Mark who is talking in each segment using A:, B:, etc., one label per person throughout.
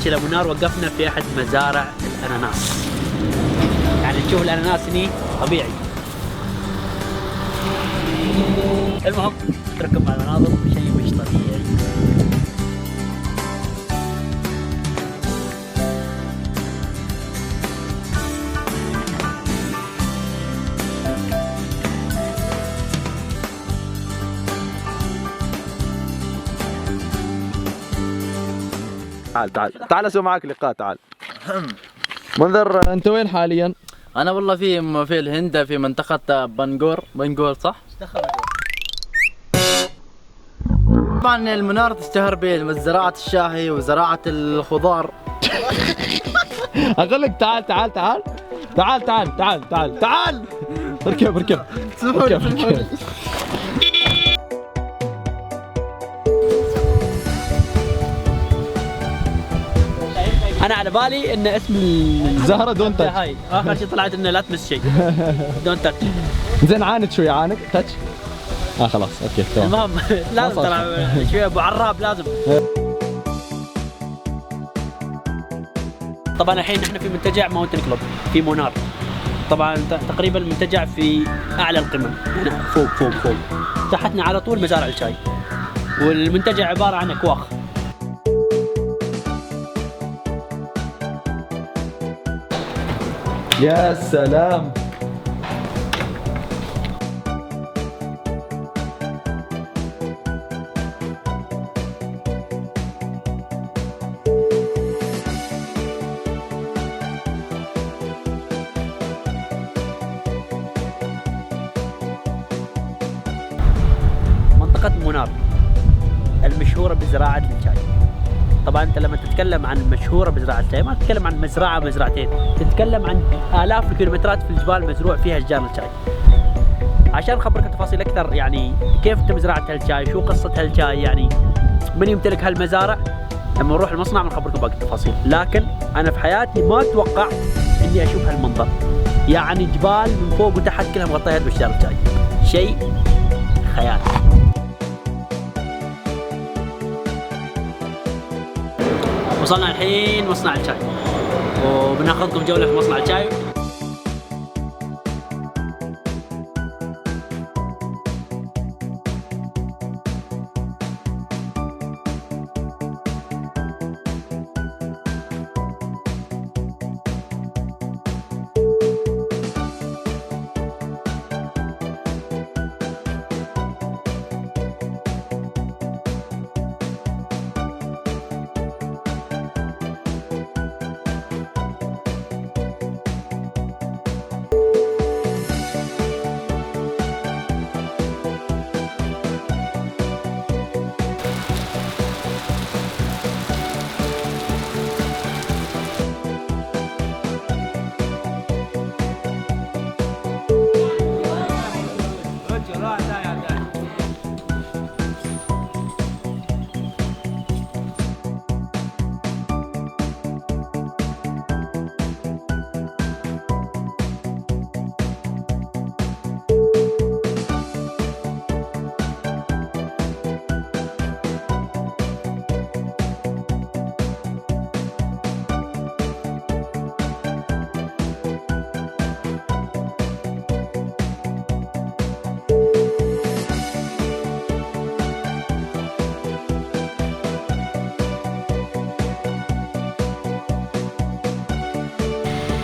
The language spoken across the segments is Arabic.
A: نمشي لمنار وقفنا في احد مزارع الاناناس. يعني تشوف الاناناس هني طبيعي. المهم اترككم على المناظر، شيء مش طبيعي.
B: تعال اسوي معك لقاء. تعال منذر، انت وين حاليا؟
C: انا والله في الهند، في منطقة بنغور صح؟ طبعا المنار تشتهر بزراعة الشاهي وزراعة الخضار.
B: اقول لك تعال تعال تعال تعال تعال تعال تعال تعال اركب.
A: انا على بالي ان اسم
B: زهرة دون تاتش.
A: هاي اخر شيء طلعت انه لا تمس شيء. دون تاتش.
B: زين عاند شوي، عاند تاتش. خلاص اوكي تمام.
A: المهم لازم طلع شوي ابو عراب لازم. طبعا الحين احنا في منتجع ماونتن كلوب في منار. طبعا تقريبا المنتجع في اعلى القمم، هنا فوق. تحتنا على طول مزارع الشاي. والمنتجع عباره عن اكواخ.
B: يا سلام.
A: منطقة منار المشهورة بزراعة الشاي. طبعا انت لما تتكلم عن مشهورة بزراعة الشاي ما تتكلم عن مزرعتين، تتكلم عن آلاف الكيلومترات في الجبال مزروع فيها اشجار الشاي. عشان اخبرك تفاصيل اكثر، يعني كيف تم زراعة هالشاي، شو قصة هالشاي، يعني من يمتلك هالمزارع، لما نروح المصنع بنخبركم باقي التفاصيل. لكن انا في حياتي ما توقعت اني اشوف هالمنظر، يعني جبال من فوق وتحت كلها مغطية باشجار الشاي، شيء خيال. وصلنا الحين مصنع الشاي وبناخذكم جولة في مصنع الشاي.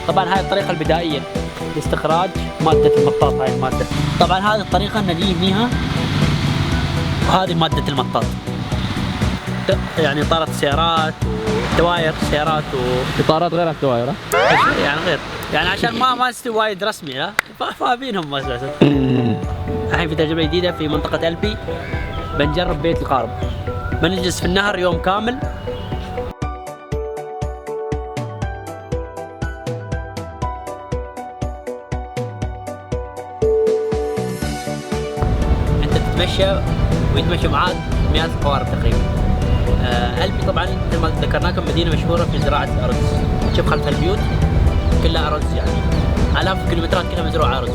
A: طبعا هذه الطريقة البدائية لاستخراج مادة المطاط. هاي المادة طبعا هذه الطريقة نجيب فيها، وهذه مادة المطاط. يعني إطارات السيارات ودوائر السيارات
B: اطارات غير الدوائر،
A: يعني غير، يعني عشان ما يستوي وايد رسمي، لا فاهمينهم اساسا. الحين في تجربة جديدة في منطقة البي، بنجرب بيت القارب، بنجلس في النهر يوم كامل. انت تتمشى ويتمشى معاك مئات القوارب تقريبا. البي طبعا مثل ما ذكرناكم مدينة مشهورة في زراعة الأرز. شوف خلف البيوت كلها أرز، يعني آلاف الكيلومترات كلها مزروعة أرز.